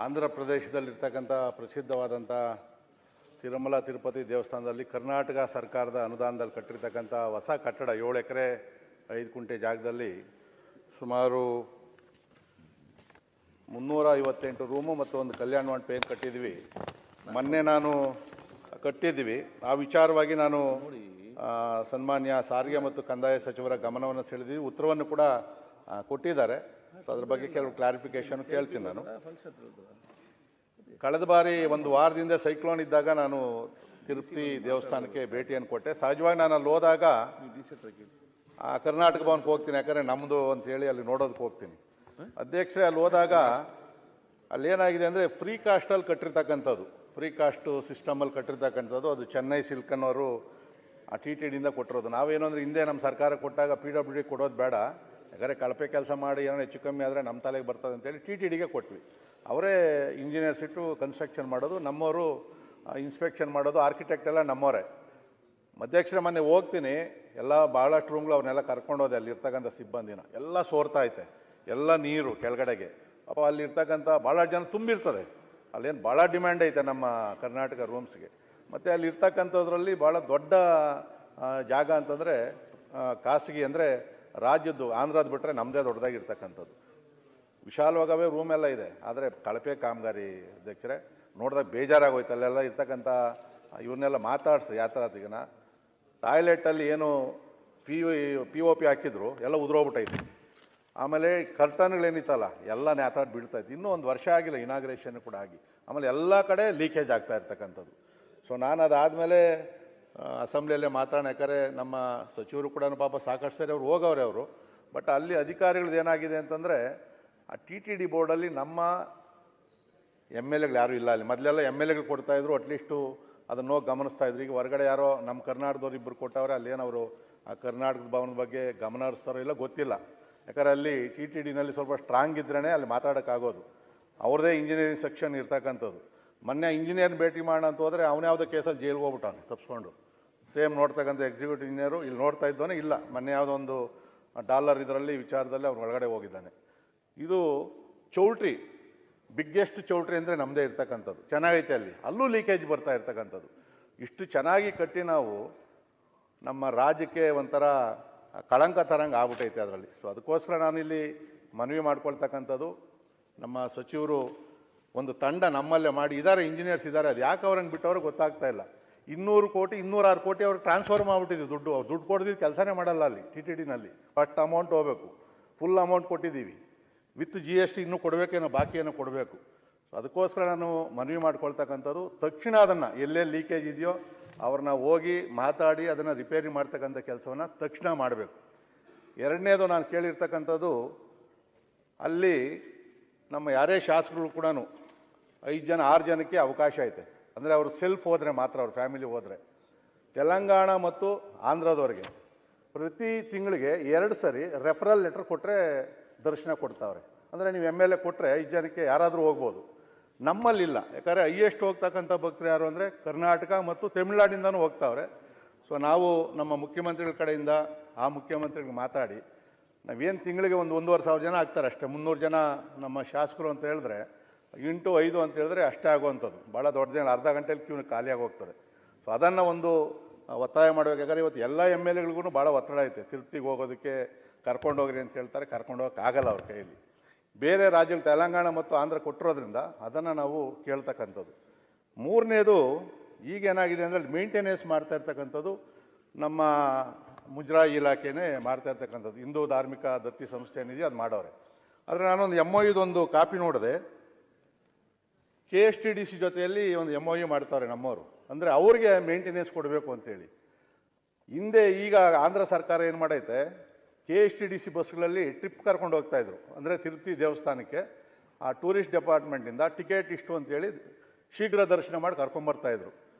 ಆಂಧ್ರ ಪ್ರದೇಶದಲ್ಲಿರ್ತಕ್ಕಂಥ ಪ್ರಸಿದ್ಧವಾದಂಥ ತಿರುಮಲ ತಿರುಪತಿ ದೇವಸ್ಥಾನದಲ್ಲಿ ಕರ್ನಾಟಕ ಸರ್ಕಾರದ ಅನುದಾನದಲ್ಲಿ ಕಟ್ಟಿರ್ತಕ್ಕಂಥ ಹೊಸ ಕಟ್ಟಡ 7 ಎಕರೆ 5 ಗುಂಟೆ ಜಾಗದಲ್ಲಿ ಸುಮಾರು 358 ರೂಮು ಮತ್ತು ಒಂದು ಕಲ್ಯಾಣ ಮಂಟಪ ಏನು ಕಟ್ಟಿದ್ವಿ. ಮೊನ್ನೆ ನಾನು ಕಟ್ಟಿದ್ವಿ. ಆ ವಿಚಾರವಾಗಿ ನಾನು ಸನ್ಮಾನ್ಯ ಸಾರಿಗೆ ಮತ್ತು ಕಂದಾಯ ಸಚಿವರ ಗಮನವನ್ನು ಸೆಳೆದಿದ್ವಿ. ಉತ್ತರವನ್ನು ಕೂಡ ಕೊಟ್ಟಿದ್ದಾರೆ. ಸೊ ಅದ್ರ ಬಗ್ಗೆ ಕೆಲವು ಕ್ಲಾರಿಫಿಕೇಶನ್ ಕೇಳ್ತೀನಿ. ನಾನು ಕಳೆದ ಬಾರಿ ಒಂದು ವಾರದಿಂದ ಸೈಕ್ಲೋನ್ ಇದ್ದಾಗ ನಾನು ತಿರುಪತಿ ದೇವಸ್ಥಾನಕ್ಕೆ ಭೇಟಿಯನ್ನು ಕೊಟ್ಟೆ. ಸಹಜವಾಗಿ ನಾನು ಅಲ್ಲಿ ಹೋದಾಗ ಕರ್ನಾಟಕ ಭವನಕ್ಕೆ ಹೋಗ್ತೀನಿ, ಯಾಕಂದರೆ ನಮ್ಮದು ಅಂತೇಳಿ ಅಲ್ಲಿ ನೋಡೋದಕ್ಕೆ ಹೋಗ್ತೀನಿ. ಅಧ್ಯಕ್ಷರೇ, ಅಲ್ಲಿ ಹೋದಾಗ ಅಲ್ಲೇನಾಗಿದೆ ಅಂದರೆ ಫ್ರೀ ಕಾಸ್ಟಲ್ಲಿ ಕಟ್ಟಿರ್ತಕ್ಕಂಥದ್ದು, ಫ್ರೀ ಕಾಸ್ಟ್ ಸಿಸ್ಟಮಲ್ಲಿ ಕಟ್ಟಿರ್ತಕ್ಕಂಥದ್ದು. ಅದು ಚೆನ್ನೈ ಸಿಲ್ಕನ್ನವರು ಆ TTDಯಿಂದ ಕೊಟ್ಟಿರೋದು. ನಾವೇನು ಅಂದರೆ ಹಿಂದೆ ನಮ್ಮ ಸರ್ಕಾರ ಕೊಟ್ಟಾಗ PWD ಕೊಡೋದು ಬೇಡ, ಯಾಕಂದರೆ ಕಳಪೆ ಕೆಲಸ ಮಾಡಿ ಏನೋ ಹೆಚ್ಚು ಕಮ್ಮಿ ಆದರೆ ನಮ್ಮ ತಲೆಗೆ ಬರ್ತದೆ ಅಂತೇಳಿ TTDಗೆ ಕೊಟ್ವಿ. ಅವರೇ ಇಂಜಿನಿಯರ್ಸ್ ಇಟ್ಟು ಕನ್ಸ್ಟ್ರಕ್ಷನ್ ಮಾಡೋದು, ನಮ್ಮವರು ಇನ್ಸ್ಪೆಕ್ಷನ್ ಮಾಡೋದು, ಆರ್ಕಿಟೆಕ್ಟ್ ಎಲ್ಲ ನಮ್ಮವರೇ. ಅಧ್ಯಕ್ಷರೇ, ಮೊನ್ನೆ ಹೋಗ್ತೀನಿ, ಎಲ್ಲ ಭಾಳಷ್ಟು ರೂಮ್ಗಳು ಅವ್ರನ್ನೆಲ್ಲ ಕರ್ಕೊಂಡೋದೆ. ಅಲ್ಲಿರ್ತಕ್ಕಂಥ ಸಿಬ್ಬಂದಿನ ಎಲ್ಲ ಸೋರ್ತಾ ಐತೆ, ಎಲ್ಲ ನೀರು ಕೆಳಗಡೆಗೆ. ಅಪ್ಪ ಅಲ್ಲಿರ್ತಕ್ಕಂಥ ಭಾಳ ಜನ ತುಂಬಿರ್ತದೆ. ಅಲ್ಲೇನು ಭಾಳ ಡಿಮ್ಯಾಂಡ್ ಐತೆ ನಮ್ಮ ಕರ್ನಾಟಕ ರೂಮ್ಸ್ಗೆ. ಮತ್ತು ಅಲ್ಲಿರ್ತಕ್ಕಂಥದ್ರಲ್ಲಿ ಭಾಳ ದೊಡ್ಡ ಜಾಗ ಅಂತಂದರೆ ಖಾಸಗಿ ಅಂದರೆ ರಾಜ್ಯದ್ದು, ಆಂಧ್ರದ್ದು ಬಿಟ್ಟರೆ ನಮ್ಮದೇ ದೊಡ್ಡದಾಗಿರ್ತಕ್ಕಂಥದ್ದು. ವಿಶಾಲವಾಗವೇ ರೂಮ್ ಎಲ್ಲ ಇದೆ. ಆದರೆ ಕಳಪೆ ಕಾಮಗಾರಿ ಅಧ್ಯಕ್ಷರೇ. ನೋಡಿದಾಗ ಬೇಜಾರಾಗೋಯ್ತು. ಅಲ್ಲೆಲ್ಲ ಇರ್ತಕ್ಕಂಥ ಇವನ್ನೆಲ್ಲ ಮಾತಾಡಿಸಿ ಯಾತ್ರಾರ್ಥಿಗನ ಟಾಯ್ಲೆಟಲ್ಲಿ ಏನು POP ಹಾಕಿದ್ರು ಎಲ್ಲ ಉದುರೋಗ್ಬಿಟ್ಟೈತಿ. ಆಮೇಲೆ ಕರ್ಟನ್ಗಳೇನಿತ್ತಲ್ಲ ಎಲ್ಲ ನೇತಾಡಿ ಬೀಳ್ತಾಯಿತ್ತು. ಇನ್ನೂ ಒಂದು ವರ್ಷ ಆಗಿಲ್ಲ ಇನಾಗ್ರೇಷನ್ ಕೂಡ ಆಗಿ. ಆಮೇಲೆ ಎಲ್ಲ ಕಡೆ ಲೀಕೇಜ್ ಆಗ್ತಾ ಇರ್ತಕ್ಕಂಥದ್ದು. ಸೊ ನಾನು ಅದಾದಮೇಲೆ ಅಸೆಂಬ್ಲಿಯಲ್ಲೇ ಮಾತಾಡೋಣ, ಯಾಕಂದರೆ ನಮ್ಮ ಸಚಿವರು ಕೂಡ ಪಾಪ ಸಾಕಷ್ಟು ಸರಿ ಅವ್ರು ಹೋಗವ್ರೆ ಅವರು. ಬಟ್ ಅಲ್ಲಿ ಅಧಿಕಾರಿಗಳದ್ದು ಏನಾಗಿದೆ ಅಂತಂದರೆ ಆ TTD ಬೋರ್ಡಲ್ಲಿ ನಮ್ಮ MLAಗಳು ಯಾರೂ ಇಲ್ಲ. ಅಲ್ಲಿ ಮೊದಲೆಲ್ಲ MLAಗಳು ಕೊಡ್ತಾಯಿದ್ರು, ಅಟ್ಲೀಸ್ಟು ಅದನ್ನು ಹೋಗಿ ಗಮನಿಸ್ತಾಯಿದ್ರು. ಈಗ ಹೊರಗಡೆ ಯಾರೋ ನಮ್ಮ ಕರ್ನಾಟಕದವ್ರು ಇಬ್ಬರು ಕೊಟ್ಟವ್ರೆ. ಅಲ್ಲೇನವರು ಆ ಕರ್ನಾಟಕದ ಭವನದ ಬಗ್ಗೆ ಗಮನ ಹರಿಸ್ತಾರೋ ಇಲ್ಲ ಗೊತ್ತಿಲ್ಲ. ಯಾಕಂದರೆ ಅಲ್ಲಿ TTDನಲ್ಲಿ ಸ್ವಲ್ಪ ಸ್ಟ್ರಾಂಗ್ ಇದ್ರೇ ಅಲ್ಲಿ ಮಾತಾಡೋಕ್ಕಾಗೋದು. ಅವ್ರದ್ದೇ ಇಂಜಿನಿಯರಿಂಗ್ ಸೆಕ್ಷನ್ ಇರ್ತಕ್ಕಂಥದ್ದು. ಮೊನ್ನೆ ಇಂಜಿನಿಯರ್ನ ಭೇಟಿ ಮಾಡೋಣ ಅಂತ ಹೋದರೆ ಅವನ್ಯಾವುದೋ ಕೇಸಲ್ಲಿ ಜೈಲಿಗೆ ಹೋಗ್ಬಿಟ್ಟಾನೆ ತಪ್ಪಿಸ್ಕೊಂಡು. ಸೇಮ್ ನೋಡ್ತಕ್ಕಂಥ ಎಕ್ಸಿಕ್ಯೂಟಿವ್ ಇಂಜಿನಿಯರು ಇಲ್ಲಿ ನೋಡ್ತಾ ಇದ್ದವನೇ ಇಲ್ಲ, ಮೊನ್ನೆ ಯಾವುದೋ ಒಂದು ಡಾಲರ್ ಇದರಲ್ಲಿ ವಿಚಾರದಲ್ಲಿ ಅವ್ರು ಒಳಗಡೆ ಹೋಗಿದ್ದಾನೆ. ಇದು ಚೌಲ್ಟ್ರಿ, ಬಿಗ್ಗೆಸ್ಟ್ ಚೌಲ್ಟ್ರಿ ಅಂದರೆ ನಮ್ಮದೇ ಇರ್ತಕ್ಕಂಥದ್ದು. ಚೆನ್ನಾಗೈತೆ, ಅಲ್ಲೂ ಲೀಕೇಜ್ ಬರ್ತಾ ಇರ್ತಕ್ಕಂಥದ್ದು. ಇಷ್ಟು ಚೆನ್ನಾಗಿ ಕಟ್ಟಿ ನಾವು ನಮ್ಮ ರಾಜ್ಯಕ್ಕೆ ಒಂಥರ ಕಳಂಕ ತರಂಗೆ ಆಗ್ಬಿಟ್ಟೈತೆ ಅದರಲ್ಲಿ. ಸೊ ಅದಕ್ಕೋಸ್ಕರ ನಾನಿಲ್ಲಿ ಮನವಿ ಮಾಡ್ಕೊಳ್ತಕ್ಕಂಥದ್ದು, ನಮ್ಮ ಸಚಿವರು ಒಂದು ತಂಡ ನಮ್ಮಲ್ಲೇ ಮಾಡಿ ಇದ್ದಾರೆ, ಇಂಜಿನಿಯರ್ಸ್ ಇದ್ದಾರೆ. ಅದು ಯಾಕೆ ಅವ್ರಂಗೆ ಬಿಟ್ಟವ್ರು ಗೊತ್ತಾಗ್ತಾ ಇಲ್ಲ. 200 ಕೋಟಿ 206 ಕೋಟಿ ಅವ್ರು ಟ್ರಾನ್ಸ್ಫರ್ ಮಾಡಿಬಿಟ್ಟಿದ್ವಿ. ದುಡ್ಡು ಕೊಡ್ದಿದ್ದು ಕೆಲಸನೇ ಮಾಡಲ್ಲ ಅಲ್ಲಿ TTDನಲ್ಲಿ. ಫಸ್ಟ್ ಅಮೌಂಟ್ ಹೋಗಬೇಕು, ಫುಲ್ ಅಮೌಂಟ್ ಕೊಟ್ಟಿದ್ದೀವಿ. ವಿತ್ GST ಇನ್ನೂ ಕೊಡಬೇಕೇನೋ, ಬಾಕಿಯೇನೋ ಕೊಡಬೇಕು. ಸೊ ಅದಕ್ಕೋಸ್ಕರ ನಾನು ಮನವಿ ಮಾಡ್ಕೊಳ್ತಕ್ಕಂಥದ್ದು, ತಕ್ಷಣ ಅದನ್ನು ಎಲ್ಲೆಲ್ಲಿ ಲೀಕೇಜ್ ಇದೆಯೋ ಅವ್ರನ್ನ ಹೋಗಿ ಮಾತಾಡಿ ಅದನ್ನು ರಿಪೇರಿ ಮಾಡ್ತಕ್ಕಂಥ ಕೆಲಸವನ್ನು ತಕ್ಷಣ ಮಾಡಬೇಕು. ಎರಡನೇದು ನಾನು ಕೇಳಿರ್ತಕ್ಕಂಥದ್ದು, ಅಲ್ಲಿ ನಮ್ಮ ಯಾರೇ ಶಾಸಕರು ಕೂಡ 5 ಜನ 6 ಜನಕ್ಕೆ ಅವಕಾಶ ಐತೆ. ಅಂದರೆ ಅವರು ಸೆಲ್ಫ್ ಹೋದರೆ ಮಾತ್ರ, ಅವ್ರ ಫ್ಯಾಮಿಲಿ ಹೋದರೆ. ತೆಲಂಗಾಣ ಮತ್ತು ಆಂಧ್ರದವ್ರಿಗೆ ಪ್ರತಿ ತಿಂಗಳಿಗೆ 2 ಸರಿ ರೆಫರಲ್ ಲೆಟರ್ ಕೊಟ್ಟರೆ ದರ್ಶನ ಕೊಡ್ತಾವ್ರೆ. ಅಂದರೆ ನೀವು MLA ಕೊಟ್ಟರೆ 5 ಜನಕ್ಕೆ ಯಾರಾದರೂ ಹೋಗ್ಬೋದು. ನಮ್ಮಲ್ಲಿಲ್ಲ. ಯಾಕಂದರೆ ಹೈಯೆಸ್ಟ್ ಹೋಗ್ತಕ್ಕಂಥ ಭಕ್ತರು ಯಾರು ಅಂದರೆ ಕರ್ನಾಟಕ ಮತ್ತು ತಮಿಳ್ನಾಡಿಂದನೂ ಹೋಗ್ತಾವ್ರೆ. ಸೊ ನಾವು ನಮ್ಮ ಮುಖ್ಯಮಂತ್ರಿಗಳ ಕಡೆಯಿಂದ ಆ ಮುಖ್ಯಮಂತ್ರಿಗಳಿಗೆ ಮಾತಾಡಿ ನಾವೇನು ತಿಂಗಳಿಗೆ 1,500 ಜನ ಆಗ್ತಾರೆ ಅಷ್ಟೇ. 300 ಜನ ನಮ್ಮ ಶಾಸಕರು ಅಂತ ಹೇಳಿದ್ರೆ 8 5 ಅಂತ ಹೇಳಿದ್ರೆ ಅಷ್ಟೇ ಆಗುವಂಥದ್ದು. ಭಾಳ ದೊಡ್ಡದೇನು, ಅರ್ಧ ಗಂಟೆಯಲ್ಲಿ ಕ್ಯೂ ಖಾಲಿಯಾಗಿ ಹೋಗ್ತದೆ. ಸೊ ಅದನ್ನು ಒಂದು ಒತ್ತಾಯ ಮಾಡಬೇಕು. ಯಾಕಂದರೆ ಇವತ್ತು ಎಲ್ಲ MLAಗಳಿಗೂ ಭಾಳ ಒತ್ತಡ ಐತೆ. ತಿರುಪತಿಗೆ ಹೋಗೋದಕ್ಕೆ ಕರ್ಕೊಂಡೋಗ್ರಿ ಅಂತ ಹೇಳ್ತಾರೆ, ಕರ್ಕೊಂಡೋಗೋಕ್ಕಾಗಲ್ಲ ಅವ್ರ ಕೈಯಲ್ಲಿ. ಬೇರೆ ರಾಜ್ಯ ತೆಲಂಗಾಣ ಮತ್ತು ಆಂಧ್ರ ಕೊಟ್ಟಿರೋದ್ರಿಂದ ಅದನ್ನು ನಾವು ಕೇಳ್ತಕ್ಕಂಥದ್ದು. ಮೂರನೇದು, ಈಗೇನಾಗಿದೆ ಅಂದರೆ ಮೇಂಟೆನೆನ್ಸ್ ಮಾಡ್ತಾ ಇರ್ತಕ್ಕಂಥದ್ದು ನಮ್ಮ ಮುಜರಾಯಿ ಇಲಾಖೆನೇ ಮಾಡ್ತಾ ಇರ್ತಕ್ಕಂಥದ್ದು. ಹಿಂದೂ ಧಾರ್ಮಿಕ ದತ್ತಿ ಸಂಸ್ಥೆ ಏನಿದೆಯೋ ಅದು ಮಾಡೋರೆ. ಆದರೆ ನಾನೊಂದು MOUದೊಂದು ಕಾಪಿ ನೋಡಿದೆ. KSTDC ಜೊತೆಯಲ್ಲಿ ಒಂದು MOU ಮಾಡ್ತಾವ್ರೆ ನಮ್ಮವರು. ಅಂದರೆ ಅವ್ರಿಗೆ ಮೇಂಟೆನೆನ್ಸ್ ಕೊಡಬೇಕು ಅಂತೇಳಿ. ಹಿಂದೆ ಈಗ ಆಂಧ್ರ ಸರ್ಕಾರ ಏನು ಮಾಡೈತೆ, KSTDC ಬಸ್ಗಳಲ್ಲಿ ಟ್ರಿಪ್ ಕರ್ಕೊಂಡು ಹೋಗ್ತಾಯಿದ್ರು. ಅಂದರೆ ತಿರುಪತಿ ದೇವಸ್ಥಾನಕ್ಕೆ ಆ ಟೂರಿಸ್ಟ್ ಡಿಪಾರ್ಟ್ಮೆಂಟಿಂದ ಟಿಕೆಟ್ ಇಷ್ಟು ಅಂತೇಳಿ ಶೀಘ್ರ ದರ್ಶನ ಮಾಡಿ ಕರ್ಕೊಂಬರ್ತಾಯಿದ್ರು.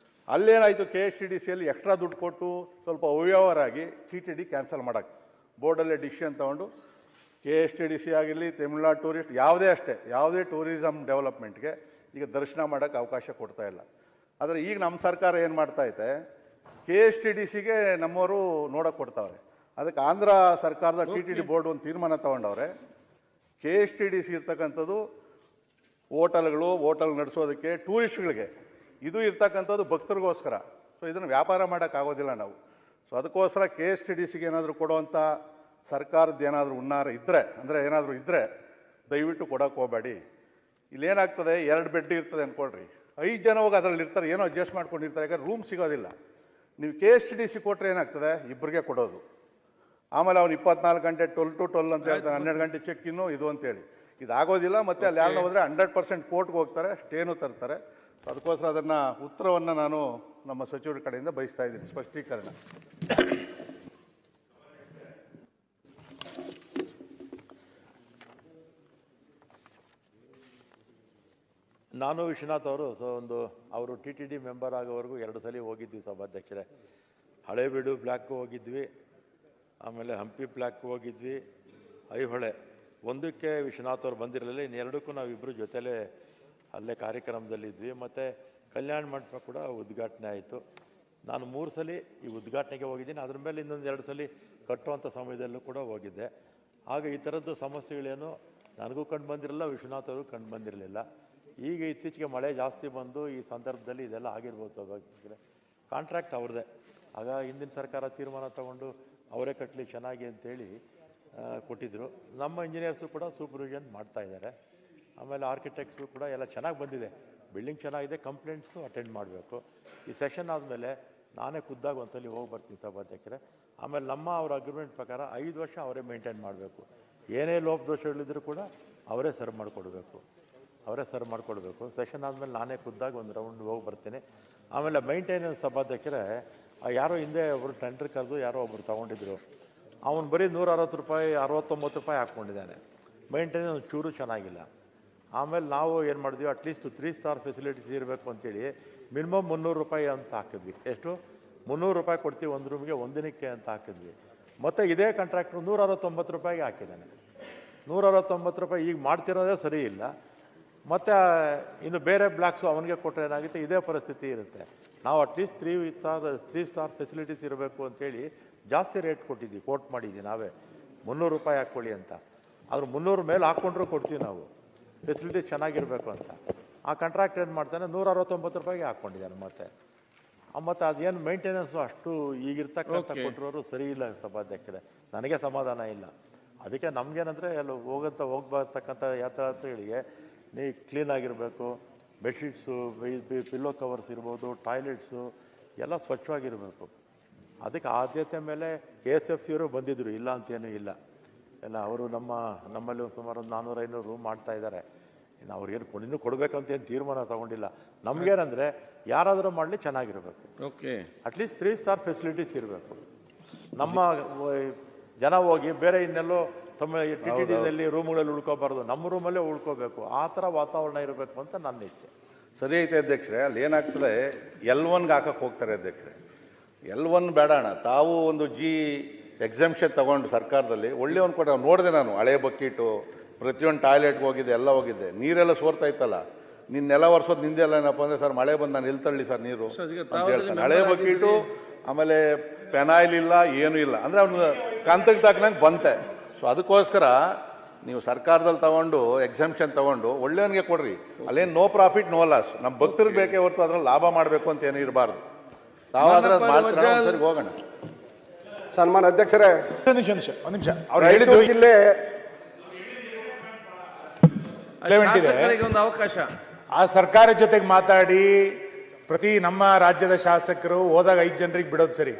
ಅಲ್ಲೇನಾಯಿತು, KSTDCಯಲ್ಲಿ ಎಕ್ಸ್ಟ್ರಾ ದುಡ್ಡು ಕೊಟ್ಟು ಸ್ವಲ್ಪ ಅವ್ಯವಹಾರಾಗಿ TTD ಕ್ಯಾನ್ಸಲ್ ಮಾಡೋಕ್ಕೆ ಬೋರ್ಡಲ್ಲೇ ಡಿಸಿಷನ್ ತೊಗೊಂಡು KSTDC ಆಗಿರಲಿ, ತಮಿಳ್ನಾಡು ಟೂರಿಸ್ಟ್ ಯಾವುದೇ ಅಷ್ಟೇ, ಯಾವುದೇ ಟೂರಿಸಮ್ ಡೆವಲಪ್ಮೆಂಟ್ಗೆ ಈಗ ದರ್ಶನ ಮಾಡೋಕ್ಕೆ ಅವಕಾಶ ಕೊಡ್ತಾಯಿಲ್ಲ. ಆದರೆ ಈಗ ನಮ್ಮ ಸರ್ಕಾರ ಏನು ಮಾಡ್ತಾಯಿದೆ, KSTDCಗೆ ನಮ್ಮವರು ನೋಡೋಕೆ ಕೊಡ್ತಾವ್ರೆ. ಅದಕ್ಕೆ ಆಂಧ್ರ ಸರ್ಕಾರದ TTD ಬೋರ್ಡ್ ಒಂದು ತೀರ್ಮಾನ ತೊಗೊಂಡವ್ರೆ. KSTDC ಇರ್ತಕ್ಕಂಥದ್ದು ಹೋಟೆಲ್ ನಡೆಸೋದಕ್ಕೆ ಟೂರಿಸ್ಟ್ಗಳಿಗೆ ಇದು ಇರ್ತಕ್ಕಂಥದ್ದು ಭಕ್ತರಿಗೋಸ್ಕರ. ಸೊ ಇದನ್ನು ವ್ಯಾಪಾರ ಮಾಡೋಕ್ಕಾಗೋದಿಲ್ಲ ನಾವು. ಸೊ ಅದಕ್ಕೋಸ್ಕರ KSTDCಗೆ ಏನಾದರೂ ಕೊಡುವಂಥ ಸರ್ಕಾರದ್ದು ಏನಾದರೂ ಹುನ್ನಾರ ಇದ್ದರೆ, ಅಂದರೆ ಏನಾದರೂ ಇದ್ದರೆ ದಯವಿಟ್ಟು ಕೊಡೋಕ್ಕೆ ಹೋಗಬೇಡಿ. ಇಲ್ಲೇನಾಗ್ತದೆ, 2 ಬೆಡ್ ಇರ್ತದೆ ಅಂದ್ಕೊಳ್ರಿ, 5 ಜನ ಹೋಗಿ ಅದರಲ್ಲಿ ಇರ್ತಾರೆ, ಏನೋ ಅಡ್ಜಸ್ಟ್ ಮಾಡ್ಕೊಂಡಿರ್ತಾರೆ, ಯಾಕಂದ್ರೆ ರೂಮ್ ಸಿಗೋದಿಲ್ಲ. ನೀವು KSTDC ಕೊಟ್ಟರೆ ಏನಾಗ್ತದೆ, ಇಬ್ಬರಿಗೆ ಕೊಡೋದು. ಆಮೇಲೆ ಅವ್ನು 24 ಗಂಟೆ 12 to 12 ಅಂತ ಹೇಳ್ತಾನೆ, 12 ಗಂಟೆ ಚೆಕ್ ಇನ್ನು ಇದು ಅಂತೇಳಿ. ಇದಾಗೋದಿಲ್ಲ. ಮತ್ತು ಅಲ್ಲಿ ಯಾರನ್ನ ಹೋದರೆ 100% ಕೋರ್ಟ್ಗೆ ಹೋಗ್ತಾರೆ, ಸ್ಟೇನು ತರ್ತಾರೆ. ಅದಕ್ಕೋಸ್ಕರ ಅದನ್ನು ಉತ್ತರವನ್ನು ನಾನು ನಮ್ಮ ಸಚಿವರ ಕಡೆಯಿಂದ ಬಯಸ್ತಾ ಇದ್ದೀನಿ, ಸ್ಪಷ್ಟೀಕರಣ. ನಾನು ವಿಶ್ವನಾಥ್ ಅವರು ಅವರು TTD ಮೆಂಬರ್ ಆಗೋವರೆಗೂ 2 ಸಲ ಹೋಗಿದ್ವಿ ಸಭಾಧ್ಯಕ್ಷರೇ. ಹಳೇಬೀಡು ಬ್ಲ್ಯಾಕ್ಗೂ ಹೋಗಿದ್ವಿ, ಆಮೇಲೆ ಹಂಪಿ ಬ್ಲ್ಯಾಕ್ಗೂ ಹೋಗಿದ್ವಿ, ಐಹೊಳೆ ಒಂದಕ್ಕೆ ವಿಶ್ವನಾಥ್ ಅವರು ಬಂದಿರಲಿಲ್ಲ. ಇನ್ನೆರಡಕ್ಕೂ ನಾವಿಬ್ಬರು ಜೊತೆಲೇ ಅಲ್ಲೇ ಕಾರ್ಯಕ್ರಮದಲ್ಲಿದ್ವಿ. ಮತ್ತು ಕಲ್ಯಾಣ ಮಂಟಪ ಕೂಡ ಉದ್ಘಾಟನೆ ಆಯಿತು. ನಾನು 3 ಸಲ ಈ ಉದ್ಘಾಟನೆಗೆ ಹೋಗಿದ್ದೀನಿ. ಅದ್ರ ಮೇಲೆ ಇನ್ನೊಂದು 2 ಸಲ ಕಟ್ಟುವಂಥ ಸಮಯದಲ್ಲೂ ಕೂಡ ಹೋಗಿದ್ದೆ. ಆಗ ಈ ಥರದ್ದು ಸಮಸ್ಯೆಗಳೇನು ನನಗೂ ಕಂಡು ಬಂದಿರಲಿಲ್ಲ, ವಿಶ್ವನಾಥ್ ಅವರು ಕಂಡು ಬಂದಿರಲಿಲ್ಲ. ಈಗ ಇತ್ತೀಚೆಗೆ ಮಳೆ ಜಾಸ್ತಿ ಬಂದು ಈ ಸಂದರ್ಭದಲ್ಲಿ ಇದೆಲ್ಲ ಆಗಿರ್ಬೋದು ಸಭಾಧ್ಯಕ್ಷರೇ. ಕಾಂಟ್ರಾಕ್ಟ್ ಅವ್ರದ್ದೇ. ಆಗ ಹಿಂದಿನ ಸರ್ಕಾರ ತೀರ್ಮಾನ ತಗೊಂಡು ಅವರೇ ಕಟ್ಟಲಿ ಚೆನ್ನಾಗಿ ಅಂತೇಳಿ ಕೊಟ್ಟಿದ್ದರು. ನಮ್ಮ ಇಂಜಿನಿಯರ್ಸು ಕೂಡ ಸೂಪರ್ವಿಷನ್ ಮಾಡ್ತಾಯಿದ್ದಾರೆ. ಆಮೇಲೆ ಆರ್ಕಿಟೆಕ್ಟ್ಸು ಕೂಡ ಎಲ್ಲ ಚೆನ್ನಾಗಿ ಬಂದಿದೆ. ಬಿಲ್ಡಿಂಗ್ ಚೆನ್ನಾಗಿದೆ. ಕಂಪ್ಲೇಂಟ್ಸು ಅಟೆಂಡ್ ಮಾಡಬೇಕು. ಈ ಸೆಷನ್ ಆದಮೇಲೆ ನಾನೇ ಖುದ್ದಾಗಿ ಒಂದ್ಸಲಿ ಹೋಗಿ ಬರ್ತೀನಿ ಸಭಾಧ್ಯಕ್ಷರೇ. ಆಮೇಲೆ ಅವ್ರ ಅಗ್ರಿಮೆಂಟ್ ಪ್ರಕಾರ 5 ವರ್ಷ ಅವರೇ ಮೇಂಟೈನ್ ಮಾಡಬೇಕು. ಏನೇ ಲೋಪದೋಷಗಳಿದ್ದರೂ ಕೂಡ ಅವರೇ ಸರ್ವ್ ಮಾಡಿಕೊಡ್ಬೇಕು. ಸೆಷನ್ ಆದಮೇಲೆ ನಾನೇ ಖುದ್ದಾಗಿ ಒಂದು ರೌಂಡ್ ಹೋಗಿ ಬರ್ತೀನಿ. ಆಮೇಲೆ ಮೈಂಟೈನೆನ್ಸ್ ಸಭಾಧ್ಯಕ್ಷರೇ, ಯಾರೋ ಹಿಂದೆ ಒಬ್ಬರು ಟೆಂಡರ್ ಕರೆದು ಯಾರೋ ಒಬ್ಬರು ತೊಗೊಂಡಿದ್ರು. ಅವನು ಬರೀ 160 ರೂಪಾಯಿ 69 ರೂಪಾಯಿ ಹಾಕ್ಕೊಂಡಿದ್ದಾನೆ. ಮೈಂಟೆನೆನ್ಸ್ ಚೂರು ಚೆನ್ನಾಗಿಲ್ಲ. ಆಮೇಲೆ ನಾವು ಏನು ಮಾಡಿದ್ವಿ, ಅಟ್ಲೀಸ್ಟ್ 3 ಸ್ಟಾರ್ ಫೆಸಿಲಿಟೀಸ್ ಇರಬೇಕು ಅಂತೇಳಿ ಮಿನಿಮಮ್ 300 ರೂಪಾಯಿ ಅಂತ ಹಾಕಿದ್ವಿ. ಎಷ್ಟು 300 ರೂಪಾಯಿ ಕೊಡ್ತೀವಿ ಒಂದು ರೂಮ್ಗೆ, ಒಂದಿನಕ್ಕೆ ಅಂತ ಹಾಕಿದ್ವಿ. ಮತ್ತು ಇದೇ ಕಾಂಟ್ರಾಕ್ಟ್ರು 169 ರೂಪಾಯಿಗೆ ಹಾಕಿದ್ದಾನೆ. 169 ರೂಪಾಯಿ ಈಗ ಮಾಡ್ತಿರೋದೇ ಸರಿ ಇಲ್ಲ. ಮತ್ತು ಇನ್ನು ಬೇರೆ ಬ್ಲಾಕ್ಸು ಅವನಿಗೆ ಕೊಟ್ಟರೆ ಏನಾಗುತ್ತೆ, ಇದೇ ಪರಿಸ್ಥಿತಿ ಇರುತ್ತೆ. ನಾವು ಅಟ್ಲೀಸ್ಟ್ 3 ಸ್ಟಾರ್ ಫೆಸಿಲಿಟೀಸ್ ಇರಬೇಕು ಅಂತೇಳಿ ಜಾಸ್ತಿ ರೇಟ್ ಕೊಟ್ಟಿದ್ವಿ, ಕೋಟ್ ಮಾಡಿದ್ವಿ ನಾವೇ 300 ರೂಪಾಯಿ ಹಾಕ್ಕೊಳ್ಳಿ ಅಂತ. ಆದ್ರೆ 300 ಮೇಲೆ ಹಾಕ್ಕೊಂಡ್ರೂ ಕೊಡ್ತೀವಿ ನಾವು, ಫೆಸಿಲಿಟೀಸ್ ಚೆನ್ನಾಗಿರಬೇಕು ಅಂತ. ಆ ಕಾಂಟ್ರಾಕ್ಟ್ ಏನು ಮಾಡ್ತಾನೆ 169 ರೂಪಾಯಿಗೆ ಹಾಕ್ಕೊಂಡಿದ್ದಾನೆ. ಮತ್ತು ಅದೇನು ಮೇಂಟೆನೆನ್ಸು ಅಷ್ಟು ಈಗಿರ್ತಕ್ಕಂಥ ಕೊಟ್ಟಿರೋರು ಸರಿ ಇಲ್ಲ ಸಭಾಧ್ಯಕ್ಷರೇ. ನನಗೆ ಸಮಾಧಾನ ಇಲ್ಲ. ಅದಕ್ಕೆ ನಮಗೇನಂದರೆ ಎಲ್ಲ ಹೋಗ್ಬರ್ತಕ್ಕಂಥ ಯಾತ್ರಾರ್ಥಿಗಳಿಗೆ ನೀ ಕ್ಲೀನಾಗಿರಬೇಕು. ಬೆಡ್ಶೀಟ್ಸು, ಪಿಲ್ಲೋ ಕವರ್ಸ್ ಇರ್ಬೋದು, ಟಾಯ್ಲೆಟ್ಸು ಎಲ್ಲ ಸ್ವಚ್ಛವಾಗಿರಬೇಕು. ಅದಕ್ಕೆ ಆದ್ಯತೆ ಮೇಲೆ KSFCಯವರು ಬಂದಿದ್ದರು, ಇಲ್ಲ ಅಂತೇನೂ ಇಲ್ಲ. ಎಲ್ಲ ಅವರು ನಮ್ಮಲ್ಲಿ ಸುಮಾರು 400-500 ರೂಮ್ ಮಾಡ್ತಾಯಿದ್ದಾರೆ. ಇನ್ನು ಅವ್ರಿಗೇನು ಇನ್ನೂ ಕೊಡಬೇಕಂತ ಏನು ತೀರ್ಮಾನ ತೊಗೊಂಡಿಲ್ಲ. ನಮಗೇನಂದರೆ ಯಾರಾದರೂ ಮಾಡಲಿ ಚೆನ್ನಾಗಿರಬೇಕು. ಅಟ್ಲೀಸ್ಟ್ 3 ಸ್ಟಾರ್ ಫೆಸಿಲಿಟೀಸ್ ಇರಬೇಕು. ನಮ್ಮ ಜನ ಹೋಗಿ ಬೇರೆ ಇನ್ನೆಲ್ಲೋ ತಮ್ಮ TTDನಲ್ಲಿ ರೂಮ್ಗಳಲ್ಲಿ ಉಳ್ಕೋಬಾರ್ದು, ನಮ್ಮ ರೂಮಲ್ಲೇ ಉಳ್ಕೋಬೇಕು. ಆ ಥರ ವಾತಾವರಣ ಇರಬೇಕು ಅಂತ ನನ್ನ ಇಚ್ಛೆ. ಸರಿ ಐತೆ ಅಧ್ಯಕ್ಷರೇ. ಅಲ್ಲಿ ಏನಾಗ್ತದೆ, L1ಗೆ ಹಾಕಕ್ಕೆ ಹೋಗ್ತಾರೆ ಅಧ್ಯಕ್ಷರೇ. L1 ಬೇಡಣ, ತಾವು ಒಂದು ಎಕ್ಸೆಂಪ್ಷನ್ ತಗೊಂಡು ಸರ್ಕಾರದಲ್ಲಿ ಒಳ್ಳೆ ಒಂದು ಕೊಟ್ಟ ನೋಡಿದೆ ನಾನು. ಹಳೆ ಬಕೀಟು, ಪ್ರತಿಯೊಂದು ಟಾಯ್ಲೆಟ್ಗೆ ಹೋಗಿದ್ದೆ, ಎಲ್ಲ ಹೋಗಿದ್ದೆ. ನೀರೆಲ್ಲ ಸೋರ್ತಾ ಇತ್ತಲ್ಲ, ನಿನ್ನೆಲ್ಲ ವರ್ಷದ ನಿಂದೆಲ್ಲ ಏನಪ್ಪ ಅಂದರೆ, ಸರ್ ಮಳೆ ಬಂದು ನಾನು ಎಲ್ಲಿ ತಳ್ಳಿ ಸರ್ ನೀರು ಅಂತ ಹೇಳ್ತಾನೆ. ಹಳೆ ಬಕೀಟು, ಆಮೇಲೆ ಪೆನಾಯಿಲ್ ಇಲ್ಲ, ಏನೂ ಇಲ್ಲ. ಅಂದರೆ ಅವ್ನು ಕಂತಕ್ಕೆ ತಕ್ಕನಂಗೆ ಬಂತೆ. ಸೊ ಅದಕ್ಕೋಸ್ಕರ ನೀವು ಸರ್ಕಾರದಲ್ಲಿ ತಗೊಂಡು ಎಕ್ಸೆಂಪ್ಷನ್ ತಗೊಂಡು ಒಳ್ಳೆಯವನಿಗೆ ಕೊಡ್ರಿ. ಅಲ್ಲೇನು ನೋ ಪ್ರಾಫಿಟ್ ನೋ ಲಾಸ್. ನಮ್ಮ ಭಕ್ತರಿಗೆ ಬೇಕೇ ಹೊರತು ಅದ್ರಲ್ಲಿ ಲಾಭ ಮಾಡಬೇಕು ಅಂತ ಏನೂ ಇರಬಾರ್ದು. ತಾವಾದ್ರೆ ಸರಿ ಹೋಗೋಣ. ಸನ್ಮಾನ ಅಧ್ಯಕ್ಷರೇ, ಒಂದು ನಿಮಿಷ ಅವ್ರು ಹೇಳಿದ್ದು ಜಿಲ್ಲೆ ಒಂದು ಅವಕಾಶ. ಆ ಸರ್ಕಾರ ಜೊತೆಗೆ ಮಾತಾಡಿ ಪ್ರತಿ ನಮ್ಮ ರಾಜ್ಯದ ಶಾಸಕರು ಹೋದಾಗ 5 ಜನರಿಗೆ ಬಿಡೋದು ಸರಿ.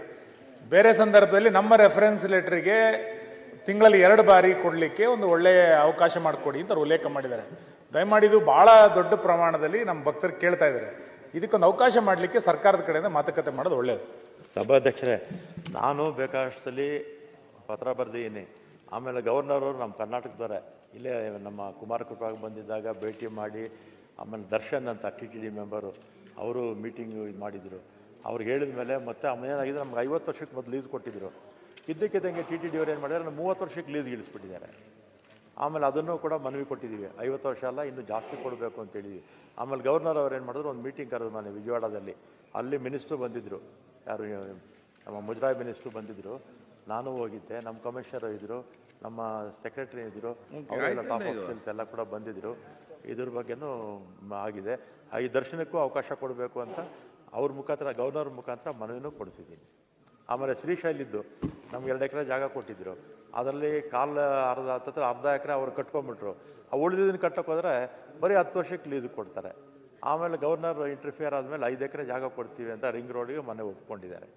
ಬೇರೆ ಸಂದರ್ಭದಲ್ಲಿ ನಮ್ಮ ರೆಫರೆನ್ಸ್ ಲೆಟರ್ಗೆ ತಿಂಗಳಲ್ಲಿ 2 ಬಾರಿ ಕೊಡಲಿಕ್ಕೆ ಒಂದು ಒಳ್ಳೆಯ ಅವಕಾಶ ಮಾಡಿಕೊಡಿ ಅಂತ ಉಲ್ಲೇಖ ಮಾಡಿದ್ದಾರೆ. ದಯಮಾಡಿ ಇದು ಬಹಳ ದೊಡ್ಡ ಪ್ರಮಾಣದಲ್ಲಿ ನಮ್ಮ ಭಕ್ತರು ಕೇಳ್ತಾ ಇದ್ದಾರೆ. ಇದಕ್ಕೊಂದು ಅವಕಾಶ ಮಾಡಲಿಕ್ಕೆ ಸರ್ಕಾರದ ಕಡೆಯಿಂದ ಮಾತುಕತೆ ಮಾಡೋದು ಒಳ್ಳೆಯದು. ಸಭಾಧ್ಯಕ್ಷರೇ, ನಾನು ಬೇಕಾದಷ್ಟಲ್ಲಿ ಪತ್ರ ಬರೆದಿದ್ದೀನಿ. ಆಮೇಲೆ ಗವರ್ನರ್ ಅವರು ನಮ್ಮ ಕರ್ನಾಟಕದವರೇ, ಇಲ್ಲೇ ನಮ್ಮ ಕುಮಾರಕೃಪಾಗೆ ಬಂದಿದ್ದಾಗ ಭೇಟಿ ಮಾಡಿ, ಆಮೇಲೆ ದರ್ಶನ್ ಅಂತ TTD ಮೆಂಬರು, ಅವರು ಮೀಟಿಂಗು ಇದು ಮಾಡಿದರು. ಅವ್ರಿಗೆ ಹೇಳಿದ ಮೇಲೆ ಮತ್ತೆ ಏನಾಗಿದೆ, ನಮ್ಗೆ 50 ವರ್ಷಕ್ಕೆ ಮೊದಲು ಲೀಸ್ ಕೊಟ್ಟಿದ್ದರು. ಇದ್ದಕ್ಕಿದ್ದಂಗೆ TTD ಅವ್ರು ಏನು ಮಾಡಿದ್ದಾರೆ, 30 ವರ್ಷಕ್ಕೆ ಲೀಸ್ಗೆ ಇಳಿಸ್ಬಿಟ್ಟಿದ್ದಾರೆ. ಆಮೇಲೆ ಅದನ್ನು ಕೂಡ ಮನವಿ ಕೊಟ್ಟಿದ್ದೀವಿ, 50 ವರ್ಷ ಅಲ್ಲ ಇನ್ನೂ ಜಾಸ್ತಿ ಕೊಡಬೇಕು ಅಂತ ಹೇಳಿದ್ವಿ. ಆಮೇಲೆ ಗವರ್ನರ್ ಅವ್ರು ಏನು ಮಾಡಿದ್ರು, ಒಂದು ಮೀಟಿಂಗ್ ಕರೆದು ಮನೆ ವಿಜಯವಾಡದಲ್ಲಿ. ಅಲ್ಲಿ ಮಿನಿಸ್ಟ್ರು ಬಂದಿದ್ದರು, ಯಾರು ನಮ್ಮ ಮುಜರಾಯಿ ಮಿನಿಸ್ಟ್ರು ಬಂದಿದ್ದರು, ನಾನು ಹೋಗಿದ್ದೆ, ನಮ್ಮ ಕಮಿಷನರ್ ಇದ್ದರು, ನಮ್ಮ ಸೆಕ್ರೆಟರಿ ಇದ್ದರು, ಅವರೆಲ್ಲ ಟಾಪ್ ಆಫೀಸರ್ಸ್ ಎಲ್ಲ ಕೂಡ ಬಂದಿದ್ದರು. ಇದ್ರ ಬಗ್ಗೆನೂ ಆಗಿದೆ. ಈ ದರ್ಶನಕ್ಕೂ ಅವಕಾಶ ಕೊಡಬೇಕು ಅಂತ ಅವ್ರ ಮುಖಾಂತರ ಗವರ್ನರ್ ಮುಖಾಂತರ ಮನವಿನೂ ಕೊಡಿಸಿದ್ದೀನಿ. ಆಮೇಲೆ ಶ್ರೀಶೈಲಿದ್ದು ನಮ್ಗೆ 2 ಎಕರೆ ಜಾಗ ಕೊಟ್ಟಿದ್ದರು, ಅದರಲ್ಲಿ ಅರ್ಧ ಎಕರೆ ಅವ್ರು ಕಟ್ಕೊಂಡ್ಬಿಟ್ರು. ಉಳಿದಿದ್ದನ್ನು ಕಟ್ಟಕ್ಕೆ ಹೋದರೆ ಬರೀ 10 ವರ್ಷಕ್ಕೆ ಲೀಸ್ ಕೊಡ್ತಾರೆ. ಆಮೇಲೆ ಗವರ್ನರ್ ಇಂಟರ್ಫಿಯರ್ ಆದಮೇಲೆ 5 ಎಕರೆ ಜಾಗ ಕೊಡ್ತೀವಿ ಅಂತ ರಿಂಗ್ ರೋಡಿಗೆ ಮನೆ ಒಪ್ಕೊಂಡಿದ್ದಾರೆ.